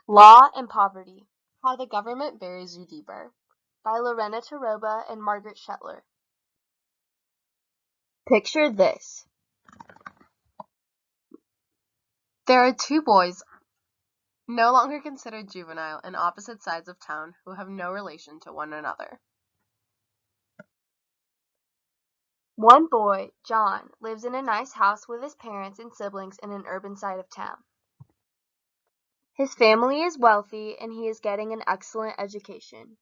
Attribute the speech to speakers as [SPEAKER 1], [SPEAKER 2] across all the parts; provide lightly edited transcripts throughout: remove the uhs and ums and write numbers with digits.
[SPEAKER 1] Law and Poverty: How the Government Buries You Deeper, by Lorena Taroba and Margaret Shetler. Picture this. There are two boys, no longer considered juvenile, in opposite sides of town who have no relation to one another. One boy, John, lives in a nice house with his parents and siblings in an urban side of town. His family is wealthy and he is getting an excellent education.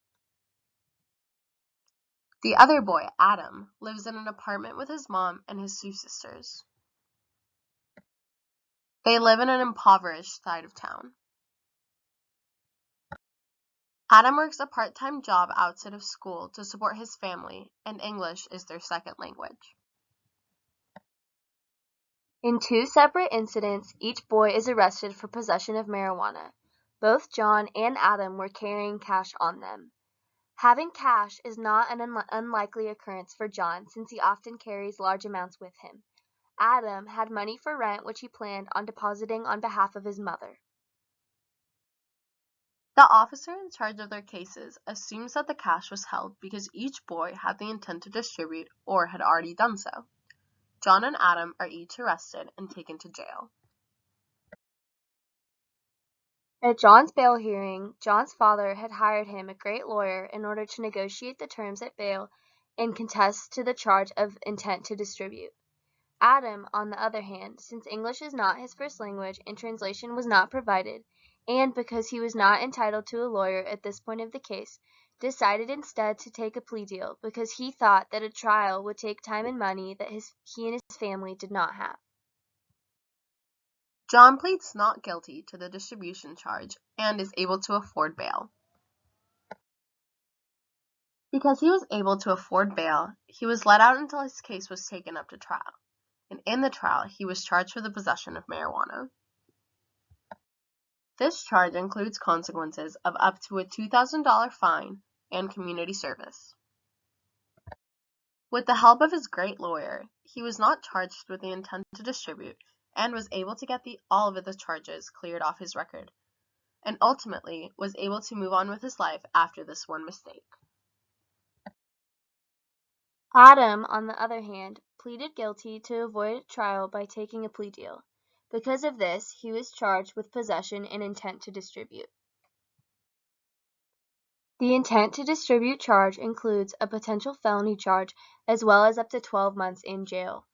[SPEAKER 1] The other boy, Adam, lives in an apartment with his mom and his two sisters. They live in an impoverished side of town. Adam works a part-time job outside of school to support his family, and English is their second language. In two separate incidents, each boy is arrested for possession of marijuana. Both John and Adam were carrying cash on them. Having cash is not an unlikely occurrence for John, since he often carries large amounts with him. Adam had money for rent, which he planned on depositing on behalf of his mother. The officer in charge of their cases assumes that the cash was held because each boy had the intent to distribute or had already done so. John and Adam are each arrested and taken to jail. At John's bail hearing, John's father had hired him a great lawyer in order to negotiate the terms at bail and contest to the charge of intent to distribute. Adam, on the other hand, since English is not his first language and translation was not provided, and because he was not entitled to a lawyer at this point of the case, decided instead to take a plea deal because he thought that a trial would take time and money that he and his family did not have. John pleads not guilty to the distribution charge and is able to afford bail. Because he was able to afford bail, he was let out until his case was taken up to trial, and in the trial he was charged for the possession of marijuana. This charge includes consequences of up to a $2,000 fine and community service. With the help of his great lawyer, he was not charged with the intent to distribute and was able to get all of the charges cleared off his record, and ultimately was able to move on with his life after this one mistake. Adam, on the other hand, pleaded guilty to avoid trial by taking a plea deal. Because of this, he was charged with possession and intent to distribute. The intent to distribute charge includes a potential felony charge as well as up to 12 months in jail.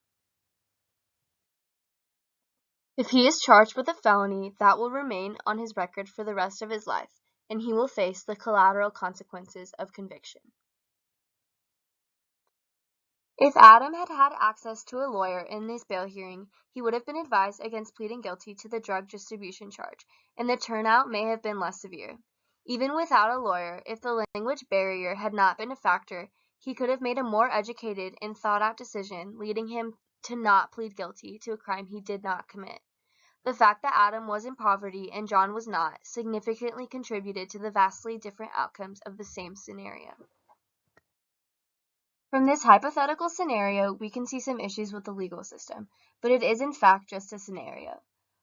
[SPEAKER 1] If he is charged with a felony, that will remain on his record for the rest of his life, and he will face the collateral consequences of conviction. If Adam had had access to a lawyer in his bail hearing, he would have been advised against pleading guilty to the drug distribution charge, and the turnout may have been less severe. Even without a lawyer, if the language barrier had not been a factor, he could have made a more educated and thought-out decision, leading him to not plead guilty to a crime he did not commit. The fact that Adam was in poverty and John was not significantly contributed to the vastly different outcomes of the same scenario. From this hypothetical scenario, we can see some issues with the legal system, but it is in fact just a scenario.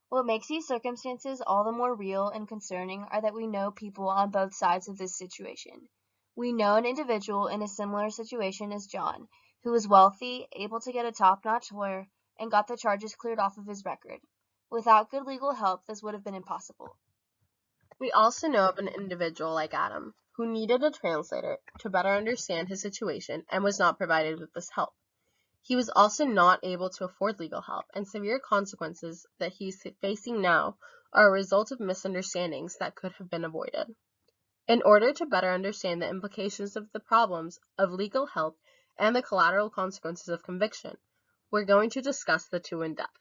[SPEAKER 1] What makes these circumstances all the more real and concerning are that we know people on both sides of this situation. We know an individual in a similar situation as John, who was wealthy, able to get a top-notch lawyer, and got the charges cleared off of his record. Without good legal help, this would have been impossible. We also know of an individual like Adam, who needed a translator to better understand his situation and was not provided with this help. He was also not able to afford legal help, and severe consequences that he's facing now are a result of misunderstandings that could have been avoided. In order to better understand the implications of the problems of legal help and the collateral consequences of conviction, we're going to discuss the two in depth.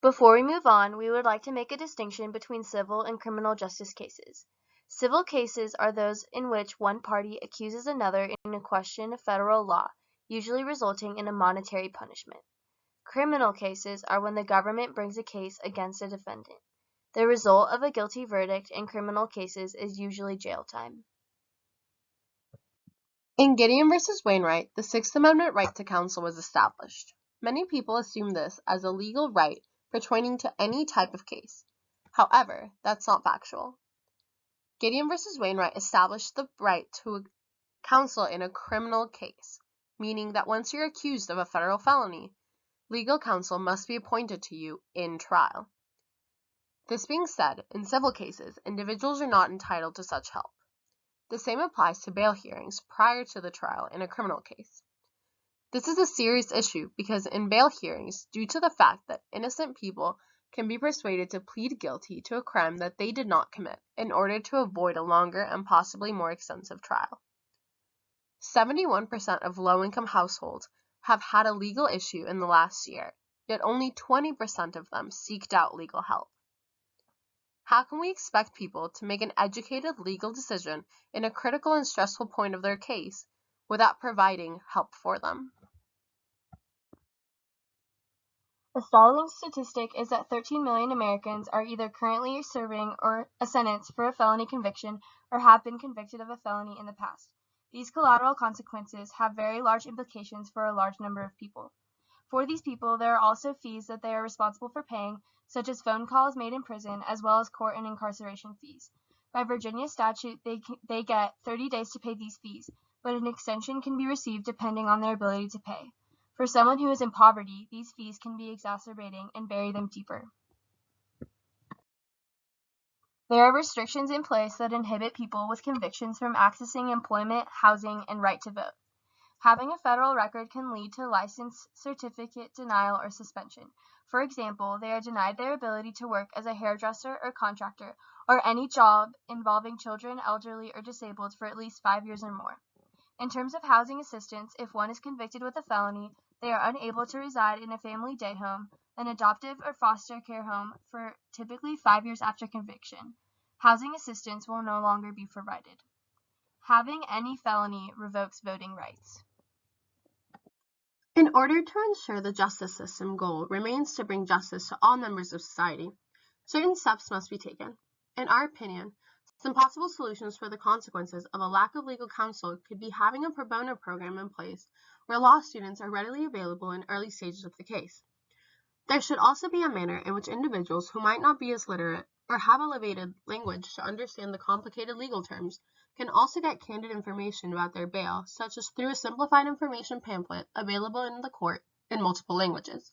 [SPEAKER 1] Before we move on, we would like to make a distinction between civil and criminal justice cases. Civil cases are those in which one party accuses another in a question of federal law, usually resulting in a monetary punishment. Criminal cases are when the government brings a case against a defendant. The result of a guilty verdict in criminal cases is usually jail time. In Gideon v. Wainwright, the Sixth Amendment right to counsel was established. Many people assume this as a legal right
[SPEAKER 2] pertaining to any type of case. However, that's not factual. Gideon v. Wainwright established the right to counsel in a criminal case, meaning that once you're accused of a federal felony, legal counsel must be appointed to you in trial. This being said, in civil cases, individuals are not entitled to such help. The same applies to bail hearings prior to the trial in a criminal case. This is a serious issue because in bail hearings, due to the fact that innocent people can be persuaded to plead guilty to a crime that they did not commit in order to avoid a longer and possibly more extensive trial. 71% of low-income households have had a legal issue in the last year, yet only 20% of them seeked out legal help. How can we expect people to make an educated legal decision in a critical and stressful point of their case without providing help for them?
[SPEAKER 1] A startling statistic is that 13 million Americans are either currently serving or a sentence for a felony conviction or have been convicted of a felony in the past. These collateral consequences have very large implications for a large number of people. For these people, there are also fees that they are responsible for paying, such as phone calls made in prison, as well as court and incarceration fees. By Virginia statute, they get 30 days to pay these fees, but an extension can be received depending on their ability to pay. For someone who is in poverty, these fees can be exacerbating and bury them deeper. There are restrictions in place that inhibit people with convictions from accessing employment, housing, and right to vote. Having a federal record can lead to license, certificate denial, or suspension. For example, they are denied their ability to work as a hairdresser or contractor, or any job involving children, elderly, or disabled for at least 5 years or more. In terms of housing assistance, if one is convicted with a felony, they are unable to reside in a family day home, an adoptive or foster care home, for typically 5 years after conviction. Housing assistance will no longer be provided. Having any felony revokes voting rights.
[SPEAKER 2] In order to ensure the justice system goal remains to bring justice to all members of society, certain steps must be taken. In our opinion, some possible solutions for the consequences of a lack of legal counsel could be having a pro bono program in place where law students are readily available in early stages of the case. There should also be a manner in which individuals who might not be as literate or have elevated language to understand the complicated legal terms can also get candid information about their bail, such as through a simplified information pamphlet available in the court in multiple languages.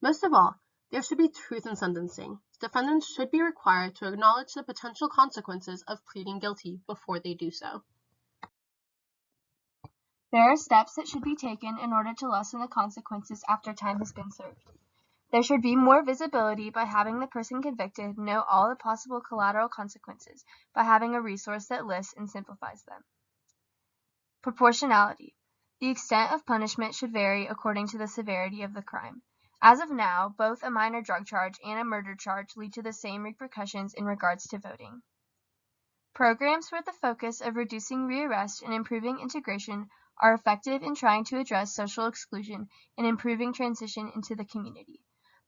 [SPEAKER 2] Most of all, there should be truth in sentencing. Defendants should be required to acknowledge the potential consequences of pleading guilty before they do so.
[SPEAKER 1] There are steps that should be taken in order to lessen the consequences after time has been served. There should be more visibility by having the person convicted know all the possible collateral consequences by having a resource that lists and simplifies them. Proportionality. The extent of punishment should vary according to the severity of the crime. As of now, both a minor drug charge and a murder charge lead to the same repercussions in regards to voting. Programs with the focus of reducing rearrest and improving integration are effective in trying to address social exclusion and improving transition into the community.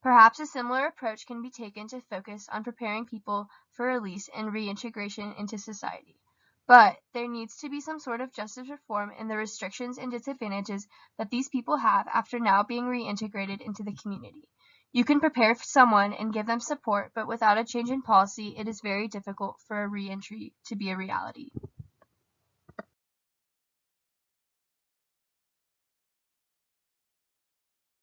[SPEAKER 1] Perhaps a similar approach can be taken to focus on preparing people for release and reintegration into society. But there needs to be some sort of justice reform in the restrictions and disadvantages that these people have after now being reintegrated into the community. You can prepare someone and give them support, but without a change in policy, it is very difficult for a reentry to be a reality.